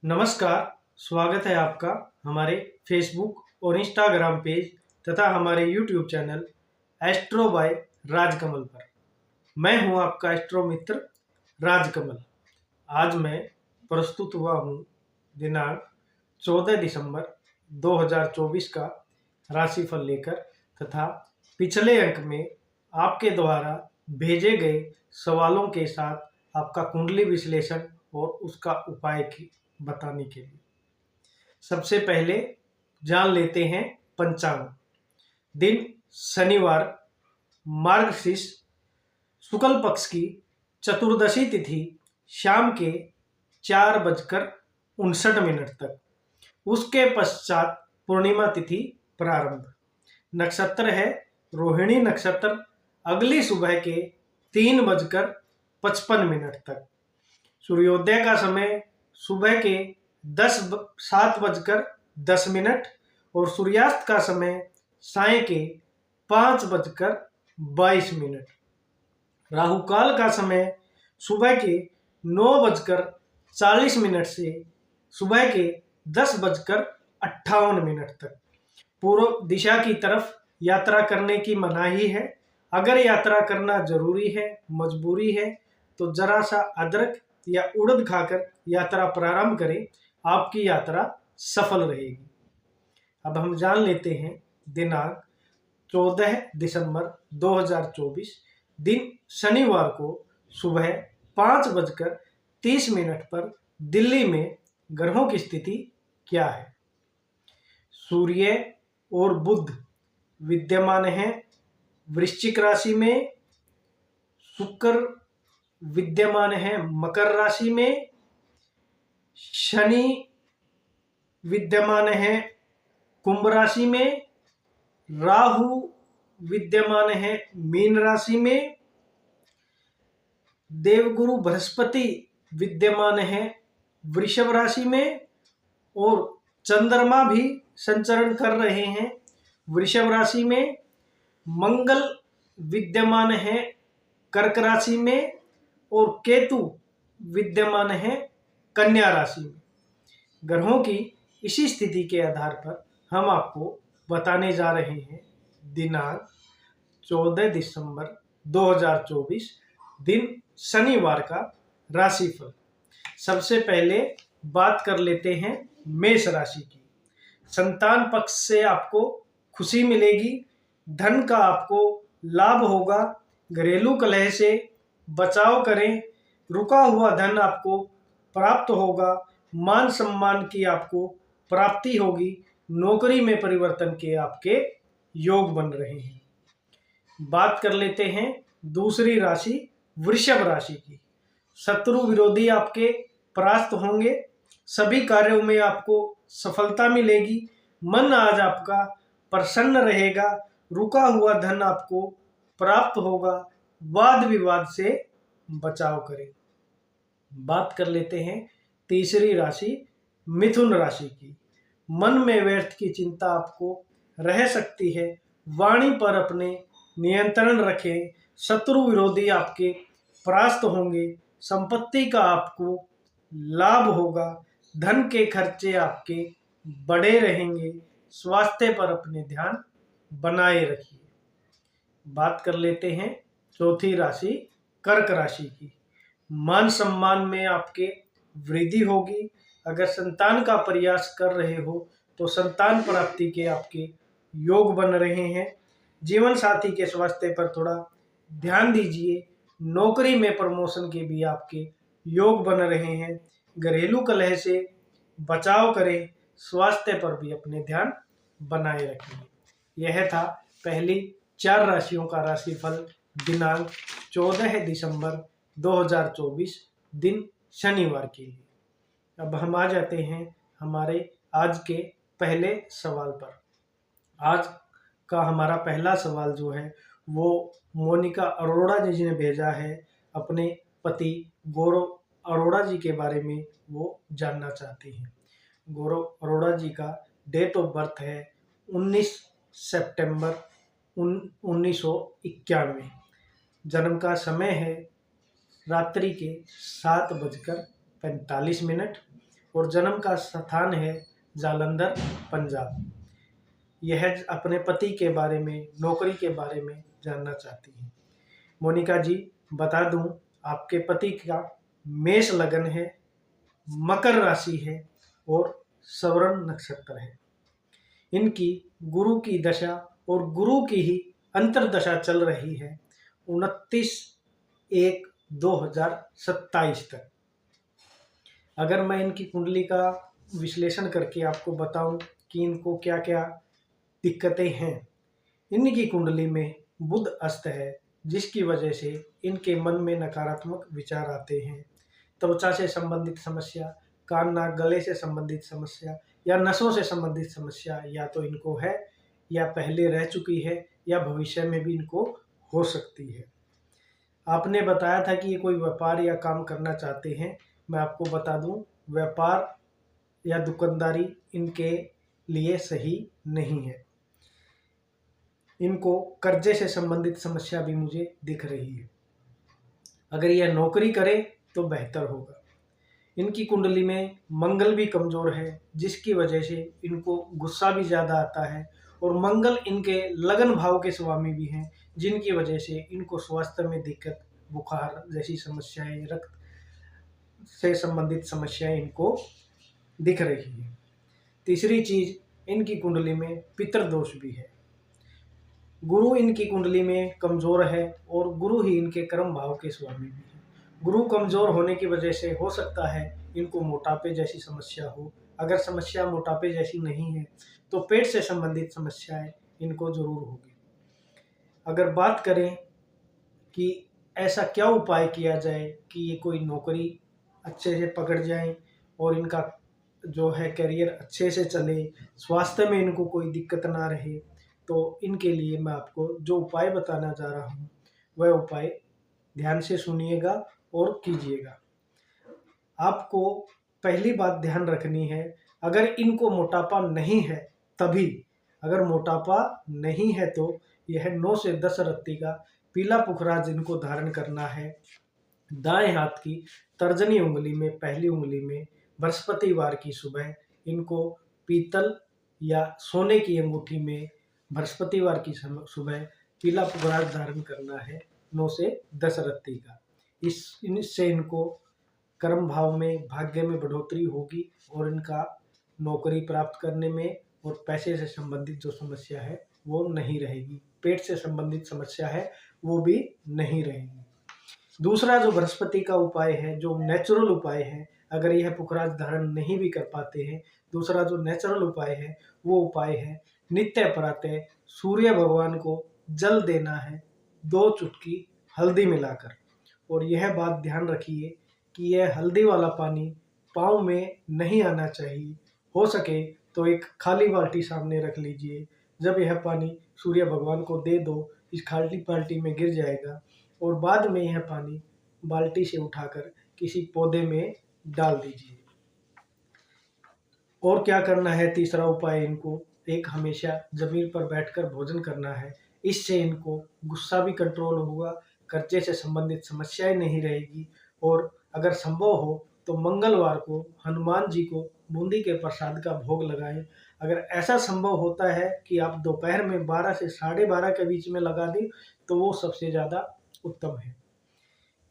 नमस्कार, स्वागत है आपका हमारे फेसबुक और इंस्टाग्राम पेज तथा हमारे YouTube channel Astro by Rajkamal पर। मैं हूं आपका एस्ट्रो मित्र राजकमल। आज मैं प्रस्तुत हुआ हूं दिनांक 14 दिसंबर 2024 का राशिफल लेकर तथा पिछले अंक में आपके द्वारा भेजे गए सवालों के साथ आपका कुंडली विश्लेषण और उसका उपाय की बताने के लिए। सबसे पहले जान लेते हैं पंचांग। दिन शनिवार, मार्गशीर्ष शुक्ल पक्ष की चतुर्दशी तिथि शाम के 4:59 तक। उसके पश्चात पूर्णिमा तिथि प्रारंभ। नक्षत्र है रोहिणी नक्षत्र, अगली सुबह के 3:55 तक। सूर्योदय का समय सुबह के 7:10 और सूर्यास्त का समय साय के 5:22। राहु काल का समय सुबह के 9:40 से सुबह के 10:58 तक। पूर्व दिशा की तरफ यात्रा करने की मनाही है। अगर यात्रा करना जरूरी है, मजबूरी है, तो जरा सा अदरक या उड़द खाकर यात्रा प्रारंभ करें, आपकी यात्रा सफल रहेगी। अब हम जान लेते हैं दिनांक 14 दिसंबर 2024 दिन शनिवार को सुबह 5:30 पर दिल्ली में ग्रहों की स्थिति क्या है। सूर्य और बुध विद्यमान हैं वृश्चिक राशि में। शुक्र विद्यमान है मकर राशि में। शनि विद्यमान है कुंभ राशि में। राहु विद्यमान है मीन राशि में। देवगुरु बृहस्पति विद्यमान है वृषभ राशि में और चंद्रमा भी संचरण कर रहे हैं वृषभ राशि में। मंगल विद्यमान है कर्क राशि में और केतु विद्यमान है कन्या राशि में। ग्रहों की इसी स्थिति के आधार पर हम आपको बताने जा रहे हैं दिनांक 14 दिसंबर 2024 दिन शनिवार का राशिफल। सबसे पहले बात कर लेते हैं मेष राशि की। संतान पक्ष से आपको खुशी मिलेगी, धन का आपको लाभ होगा। घरेलू कलह से बचाव करें। रुका हुआ धन आपको प्राप्त होगा। मान सम्मान की आपको प्राप्ति होगी। नौकरी में परिवर्तन के आपके योग बन रहे हैं। बात कर लेते हैं दूसरी राशि वृषभ राशि की। शत्रु विरोधी आपके परास्त होंगे। सभी कार्यों में आपको सफलता मिलेगी। मन आज आपका प्रसन्न रहेगा। रुका हुआ धन आपको प्राप्त होगा। वाद विवाद से बचाव करें। बात कर लेते हैं तीसरी राशि मिथुन राशि की। मन में व्यर्थ की चिंता आपको रह सकती है। वाणी पर अपने नियंत्रण रखें। शत्रु विरोधी आपके परास्त होंगे। संपत्ति का आपको लाभ होगा। धन के खर्चे आपके बढ़े रहेंगे। स्वास्थ्य पर अपने ध्यान बनाए रखिए। बात कर लेते हैं चौथी राशि कर्क राशि की। मान सम्मान में आपके वृद्धि होगी। अगर संतान का प्रयास कर रहे हो तो संतान प्राप्ति के आपके योग बन रहे हैं। जीवन साथी के स्वास्थ्य पर थोड़ा ध्यान दीजिए। नौकरी में प्रमोशन के भी आपके योग बन रहे हैं। घरेलू कलह से बचाव करें। स्वास्थ्य पर भी अपने ध्यान बनाए रखिए। यह था पहली 4 राशियों का राशिफल दिनांक 14 दिसंबर 2024 दिन शनिवार के लिए। अब हम आ जाते हैं हमारे आज के पहले सवाल पर। आज का हमारा पहला सवाल जो है वो मोनिका अरोड़ा जी ने भेजा है। अपने पति गौरव अरोड़ा जी के बारे में वो जानना चाहती हैं। गौरव अरोड़ा जी का डेट ऑफ बर्थ है 19 सितंबर 1991। जन्म का समय है रात्रि के 7:45। और जन्म का स्थान है जालंधर, पंजाब। यह अपने पति के बारे में, नौकरी के बारे में जानना चाहती हैं। मोनिका जी, बता दूं, आपके पति का मेष लगन है, मकर राशि है और श्रवण नक्षत्र है। इनकी गुरु की दशा और गुरु की ही अंतर्दशा चल रही है 29/1/2027 तक। अगर मैं इनकी कुंडली का विश्लेषण करके आपको बताऊं कि इनको क्या क्या दिक्कतें हैं। इनकी कुंडली में बुध अस्त है, जिसकी वजह से इनके मन में नकारात्मक विचार आते हैं। त्वचा से संबंधित समस्या, कान नाक गले से संबंधित समस्या या नसों से संबंधित समस्या या तो इनको है या पहले रह चुकी है या भविष्य में भी इनको हो सकती है। आपने बताया था कि ये कोई व्यापार या काम करना चाहते हैं। मैं आपको बता दूं, व्यापार या दुकानदारी इनके लिए सही नहीं है। इनको कर्जे से संबंधित समस्या भी मुझे दिख रही है। अगर यह नौकरी करे तो बेहतर होगा। इनकी कुंडली में मंगल भी कमजोर है, जिसकी वजह से इनको गुस्सा भी ज़्यादा आता है और मंगल इनके लगन भाव के स्वामी भी हैं, जिनकी वजह से इनको स्वास्थ्य में दिक्कत, बुखार जैसी समस्याएं, रक्त से संबंधित समस्याएं इनको दिख रही है। तीसरी चीज, इनकी कुंडली में पितृदोष भी है। गुरु इनकी कुंडली में कमजोर है और गुरु ही इनके कर्म भाव के स्वामी भी है। गुरु कमजोर होने की वजह से हो सकता है इनको मोटापे जैसी समस्या हो। अगर समस्या मोटापे जैसी नहीं है तो पेट से संबंधित समस्याएं इनको जरूर होगी। अगर बात करें कि ऐसा क्या उपाय किया जाए कि ये कोई नौकरी अच्छे से पकड़ जाए और इनका जो है करियर अच्छे से चले, स्वास्थ्य में इनको कोई दिक्कत ना रहे, तो इनके लिए मैं आपको जो उपाय बताना जा रहा हूँ वह उपाय ध्यान से सुनिएगा और कीजिएगा। आपको पहली बात ध्यान रखनी है, अगर इनको मोटापा नहीं है तभी, अगर मोटापा नहीं है तो यह 9 से 10 रत्ती का पीला पुखराज इनको धारण करना है। दाएं हाथ की तर्जनी उंगली में, पहली उंगली में बृहस्पतिवार की सुबह इनको पीतल या सोने की अंगूठी में बृहस्पतिवार की सुबह पीला पुखराज धारण करना है 9 से 10 रत्ती का। इससे इनको कर्म भाव में, भाग्य में बढ़ोतरी होगी और इनका नौकरी प्राप्त करने में और पैसे से संबंधित जो समस्या है वो नहीं रहेगी। पेट से संबंधित समस्या है वो भी नहीं रहेगी। दूसरा जो बृहस्पति का उपाय है, जो नेचुरल उपाय है, अगर यह पुखराज धारण नहीं भी कर पाते हैं, दूसरा जो नेचुरल उपाय है वो उपाय है नित्य प्रातः सूर्य भगवान को जल देना है 2 चुटकी हल्दी मिलाकर। और यह बात ध्यान रखिए कि यह हल्दी वाला पानी पाँव में नहीं आना चाहिए। हो सके तो एक खाली बाल्टी सामने रख लीजिए। जब यह पानी सूर्य भगवान को दे दो, इस खाली बाल्टी में गिर जाएगा और बाद में यह पानी बाल्टी से उठाकर किसी पौधे में डाल दीजिए। और क्या करना है, तीसरा उपाय, इनको एक हमेशा जमीन पर बैठकर भोजन करना है। इससे इनको गुस्सा भी कंट्रोल होगा, कर्जे से संबंधित समस्याएं नहीं रहेगी। और अगर संभव हो तो मंगलवार को हनुमान जी को बूंदी के प्रसाद का भोग लगाएं। अगर ऐसा संभव होता है कि आप दोपहर में 12 से 12:30 के बीच में लगा दें तो वो सबसे ज़्यादा उत्तम है।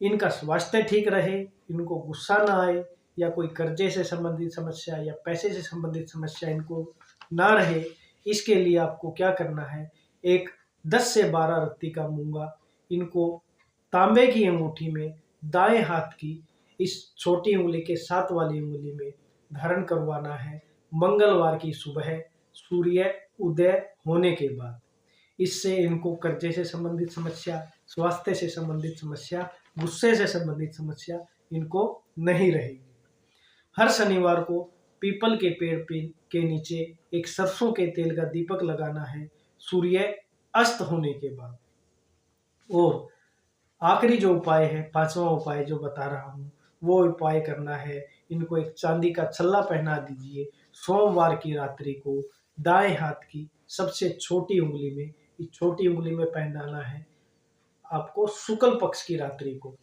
इनका स्वास्थ्य ठीक रहे, इनको गुस्सा ना आए या कोई कर्जे से संबंधित समस्या या पैसे से संबंधित समस्या इनको ना रहे, इसके लिए आपको क्या करना है, एक 10 से 12 रत्ती का मूंगा इनको तांबे की अंगूठी में दाएं हाथ की इस छोटी उंगली के साथ वाली उंगली में धारण करवाना है मंगलवार की सुबह सूर्य उदय होने के बाद। इससे इनको कर्जे से संबंधित समस्या, स्वास्थ्य से संबंधित समस्या, गुस्से से संबंधित समस्या इनको नहीं रहेगी। हर शनिवार को पीपल के पेड़ के नीचे एक सरसों के तेल का दीपक लगाना है सूर्य अस्त होने के बाद। और आखिरी जो उपाय है, पांचवा उपाय जो बता रहा हूँ, वो उपाय करना है, इनको एक चांदी का छल्ला पहना दीजिए सोमवार की रात्रि को दाएं हाथ की सबसे छोटी उंगली में। इस छोटी उंगली में पहनाना है आपको शुक्ल पक्ष की रात्रि को।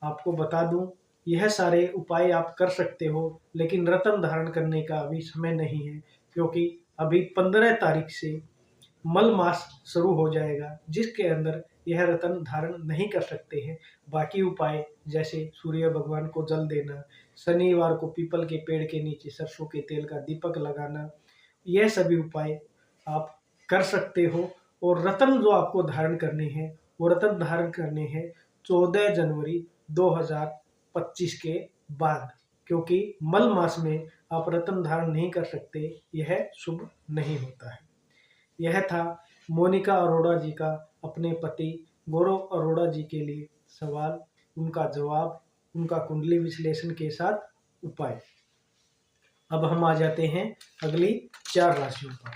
आपको बता दूं, यह सारे उपाय आप कर सकते हो, लेकिन रत्न धारण करने का अभी समय नहीं है, क्योंकि अभी 15 तारीख से मल मास शुरू हो जाएगा, जिसके अंदर यह रत्न धारण नहीं कर सकते हैं। बाकी उपाय जैसे सूर्य भगवान को जल देना, शनिवार को पीपल के पेड़ के नीचे सरसों के तेल का दीपक लगाना, यह सभी उपाय आप कर सकते हो। और रत्न जो आपको धारण करने हैं, वो रत्न धारण करने हैं 14 जनवरी 2025 के बाद, क्योंकि मल मास में आप रत्न धारण नहीं कर सकते, यह शुभ नहीं होता है। यह था मोनिका अरोड़ा जी का अपने पति गौरव अरोड़ा जी के लिए सवाल, उनका जवाब, उनका कुंडली विश्लेषण के साथ उपाय। अब हम आ जाते हैं अगली 4 राशियों पर।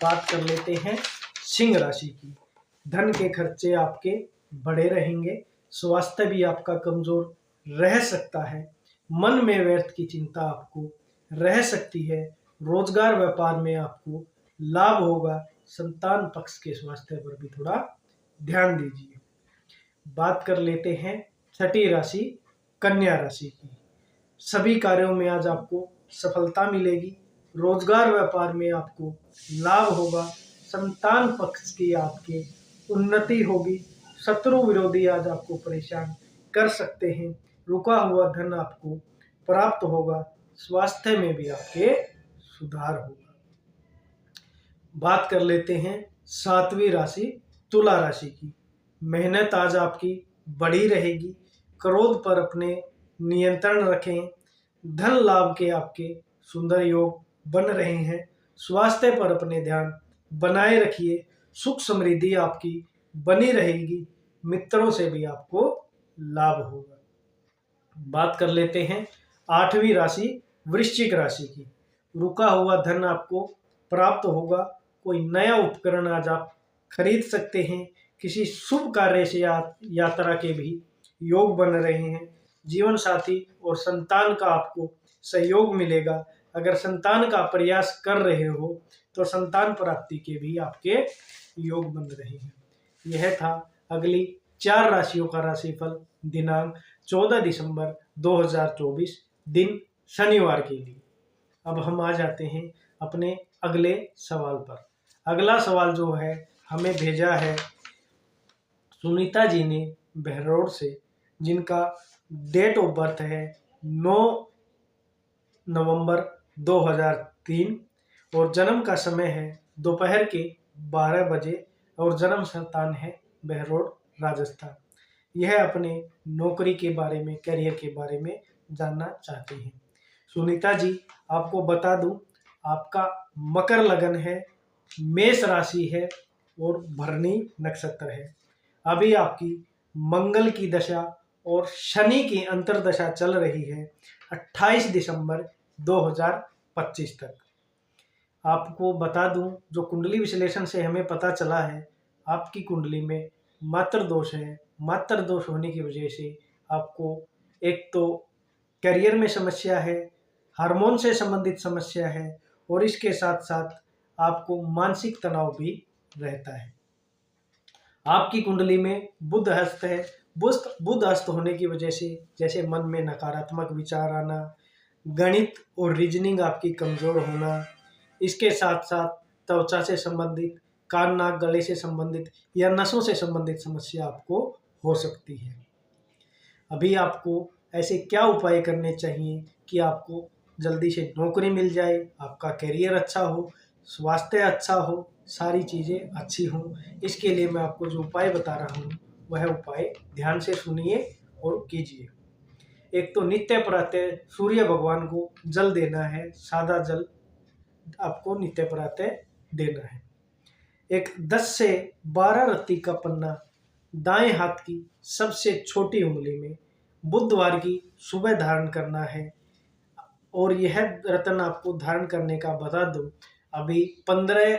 बात कर लेते हैं सिंह राशि की। धन के खर्चे आपके बढ़े रहेंगे, स्वास्थ्य भी आपका कमजोर रह सकता है, मन में व्यर्थ की चिंता आपको रह सकती है, रोजगार व्यापार में आपको लाभ होगा, संतान पक्ष के स्वास्थ्य पर भी थोड़ा ध्यान दीजिए। बात कर लेते हैं छठी राशि कन्या राशि की। सभी कार्यों में आज आपको सफलता मिलेगी, रोजगार व्यापार में आपको लाभ होगा, संतान पक्ष की आपके उन्नति होगी, शत्रु विरोधी आज आपको परेशान कर सकते हैं, रुका हुआ धन आपको प्राप्त होगा, स्वास्थ्य में भी आपके सुधार होगा। बात कर लेते हैं 7वीं राशि तुला राशि की। मेहनत आज आपकी बढ़ी रहेगी, क्रोध पर अपने नियंत्रण रखें, धन लाभ के आपके सुंदर योग बन रहे हैं, स्वास्थ्य पर अपने ध्यान बनाए रखिए, सुख समृद्धि आपकी बनी रहेगी, मित्रों से भी आपको लाभ होगा। बात कर लेते हैं 8वीं राशि वृश्चिक राशि की। रुका हुआ धन आपको प्राप्त होगा, कोई नया उपकरण आज आप खरीद सकते हैं, किसी शुभ कार्य से यात्रा के भी योग बन रहे हैं, जीवन साथी और संतान का आपको सहयोग मिलेगा, अगर संतान का प्रयास कर रहे हो तो संतान प्राप्ति के भी आपके योग बन रहे हैं। यह था अगली 4 राशियों का राशिफल दिनांक 14 दिसंबर 2024 दिन शनिवार के लिए। अब हम आ जाते हैं अपने अगले सवाल पर। अगला सवाल जो है हमें भेजा है सुनीता जी ने बहरोड से, जिनका डेट ऑफ बर्थ है 9 नवंबर 2003 और जन्म का समय है दोपहर के 12 बजे और जन्म स्थान है बहरोड राजस्थान। यह अपने नौकरी के बारे में, करियर के बारे में जानना चाहते हैं। सुनीता जी, आपको बता दूं, आपका मकर लगन है, मेष राशि है और भरणी नक्षत्र है। अभी आपकी मंगल की दशा और शनि की अंतर्दशा चल रही है 28 दिसंबर 2025 तक। आपको बता दूं, जो कुंडली विश्लेषण से हमें पता चला है, आपकी कुंडली में मात्र दोष है। मात्र दोष होने की वजह से आपको एक तो करियर में समस्या है, हार्मोन से संबंधित समस्या है और इसके साथ साथ आपको मानसिक तनाव भी रहता है। आपकी कुंडली में बुध हस्त है। बुध हस्त होने की वजह से जैसे मन में नकारात्मक विचार आना, गणित और रीजनिंग आपकी कमजोर होना, इसके साथ साथ त्वचा से संबंधित, कान नाक गले से संबंधित या नसों से संबंधित समस्या आपको हो सकती है। अभी आपको ऐसे क्या उपाय करने चाहिए कि आपको जल्दी से नौकरी मिल जाए, आपका करियर अच्छा हो, स्वास्थ्य अच्छा हो, सारी चीज़ें अच्छी हों। इसके लिए मैं आपको जो उपाय बता रहा हूँ वह उपाय ध्यान से सुनिए और कीजिए। एक तो नित्य प्रातः सूर्य भगवान को जल देना है, सादा जल आपको नित्य प्रातः देना है। एक 10 से 12 रत्ती का पन्ना दाएं हाथ की सबसे छोटी उंगली में बुधवार की सुबह धारण करना है। और यह रत्न आपको धारण करने का बता दूं, अभी 15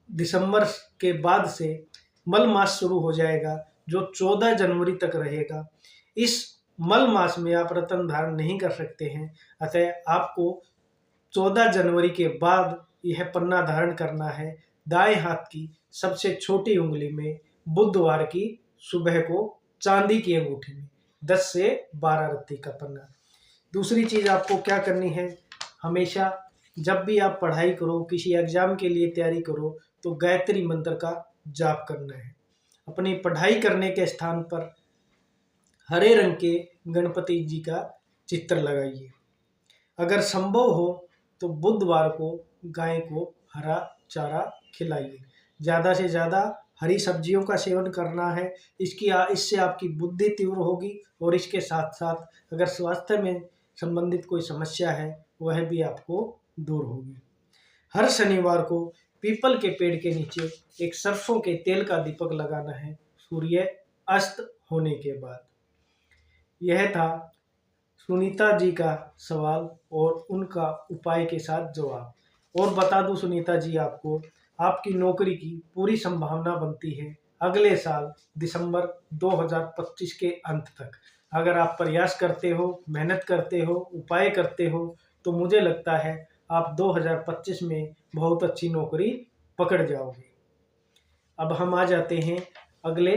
दिसंबर के बाद से मल मास शुरू हो जाएगा, जो 14 जनवरी तक रहेगा। इस मल मास में आप रत्न धारण नहीं कर सकते हैं, अतः आपको 14 जनवरी के बाद यह पन्ना धारण करना है दाएं हाथ की सबसे छोटी उंगली में बुधवार की सुबह को चांदी की अंगूठी में। 10 से 12 रत्ती का पन्ना। दूसरी चीज़ आपको क्या करनी है, हमेशा जब भी आप पढ़ाई करो, किसी एग्जाम के लिए तैयारी करो, तो गायत्री मंत्र का जाप करना है। अपनी पढ़ाई करने के स्थान पर हरे रंग के गणपति जी का चित्र लगाइए। अगर संभव हो तो बुधवार को गाय को हरा चारा खिलाइए। ज़्यादा से ज़्यादा हरी सब्जियों का सेवन करना है। इससे आपकी बुद्धि तीव्र होगी और इसके साथ साथ अगर स्वास्थ्य में संबंधित कोई समस्या है वह भी आपको दूर होगी। हर शनिवार को पीपल के पेड़ के नीचे एक सरसों के तेल का दीपक लगाना है सूर्य अस्त होने के बाद। यह था सुनीता जी का सवाल और उनका उपाय के साथ जवाब। और बता दूं सुनीता जी, आपको आपकी नौकरी की पूरी संभावना बनती है अगले साल दिसंबर 2025 के अंत तक। अगर आप प्रयास करते हो, मेहनत करते हो, उपाय करते हो, तो मुझे लगता है आप 2025 में बहुत अच्छी नौकरी पकड़ जाओगे। अब हम आ जाते हैं अगले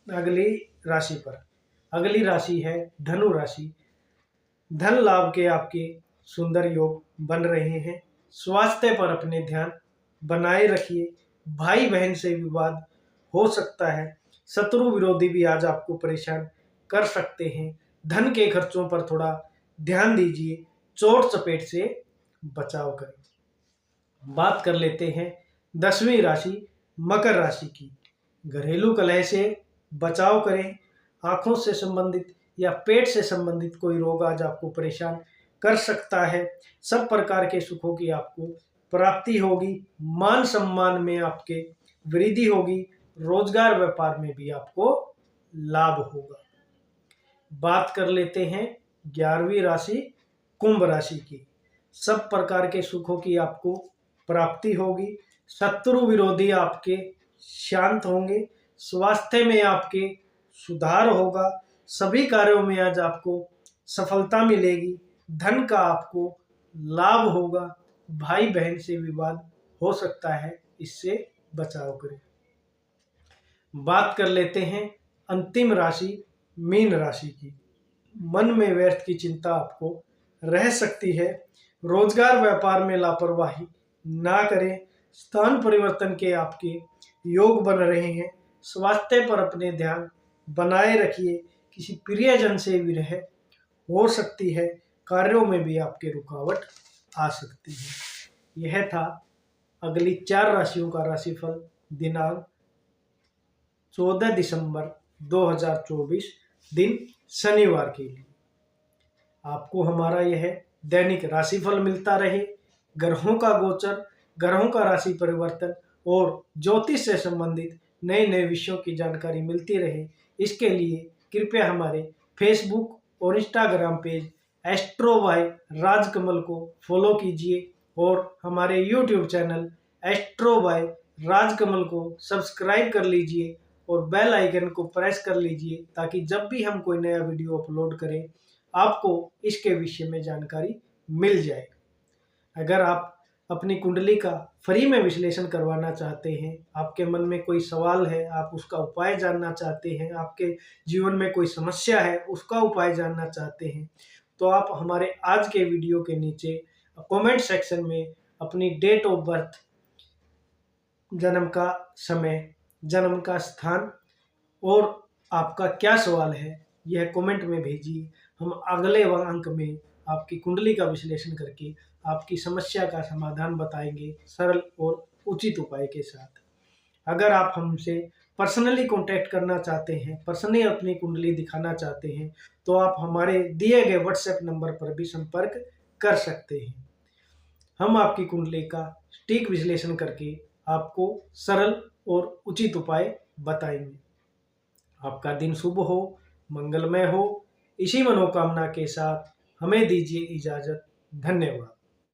अगली राशि पर। अगली राशि है धनु राशि। धन लाभ के आपके सुंदर योग बन रहे हैं। स्वास्थ्य पर अपने ध्यान बनाए रखिए। भाई बहन से विवाद हो सकता है। शत्रु विरोधी भी आज आपको परेशान कर सकते हैं। धन के खर्चों पर थोड़ा ध्यान दीजिए। चोट चपेट से बचाव करें। बात कर लेते हैं 10वीं राशि मकर राशि की। घरेलू कलह से बचाव करें। आंखों से संबंधित या पेट से संबंधित कोई रोग आज आपको परेशान कर सकता है। सब प्रकार के सुखों की आपको प्राप्ति होगी। मान सम्मान में आपके वृद्धि होगी। रोजगार व्यापार में भी आपको लाभ होगा। बात कर लेते हैं 11वीं राशि कुंभ राशि की। सब प्रकार के सुखों की आपको प्राप्ति होगी। शत्रु विरोधी आपके शांत होंगे। स्वास्थ्य में आपके सुधार होगा। सभी कार्यों में आज आपको सफलता मिलेगी। धन का आपको लाभ होगा। भाई बहन से विवाद हो सकता है, इससे बचाव करें। बात कर लेते हैं अंतिम राशि मीन राशि की। मन में व्यर्थ की चिंता आपको रह सकती है। रोजगार व्यापार में लापरवाही ना करें। स्थान परिवर्तन के आपके योग बन रहे हैं। स्वास्थ्य पर अपने ध्यान बनाए रखिए। किसी प्रियजन से विरह हो सकती है। कार्यों में भी आपके रुकावट आ सकती है। यह था अगली 4 राशियों का राशिफल दिनांक 14 दिसंबर 2024 दिन शनिवार के लिए। आपको हमारा यह दैनिक राशिफल मिलता रहे। ग्रहों का गोचर, ग्रहों का राशि परिवर्तन और ज्योतिष से संबंधित नए नए विषयों की जानकारी मिलती रहे, इसके लिए कृपया हमारे फेसबुक और Instagram page Astro by Rajkamal को फॉलो कीजिए और हमारे YouTube channel Astro by Rajkamal को सब्सक्राइब कर लीजिए और बेल आइकन को प्रेस कर लीजिए ताकि जब भी हम कोई नया वीडियो अपलोड करें आपको इसके विषय में जानकारी मिल जाए। अगर आप अपनी कुंडली का फ्री में विश्लेषण करवाना चाहते हैं, आपके मन में कोई सवाल है, आप उसका उपाय जानना चाहते हैं, आपके जीवन में कोई समस्या है उसका उपाय जानना चाहते हैं, तो आप हमारे आज के वीडियो के नीचे कमेंट सेक्शन में अपनी डेट ऑफ बर्थ, जन्म का समय, जन्म का स्थान और आपका क्या सवाल है यह कमेंट में भेजिए। हम अगले अंक में आपकी कुंडली का विश्लेषण करके आपकी समस्या का समाधान बताएंगे सरल और उचित उपाय के साथ। अगर आप हमसे पर्सनली कांटेक्ट करना चाहते हैं, पर्सनली अपनी कुंडली दिखाना चाहते हैं, तो आप हमारे दिए गए व्हाट्सएप नंबर पर भी संपर्क कर सकते हैं। हम आपकी कुंडली का सटीक विश्लेषण करके आपको सरल और उचित उपाय बताएंगे। आपका दिन शुभ हो, मंगलमय हो। इसी मनोकामना के साथ हमें दीजिए इजाजत। धन्यवाद।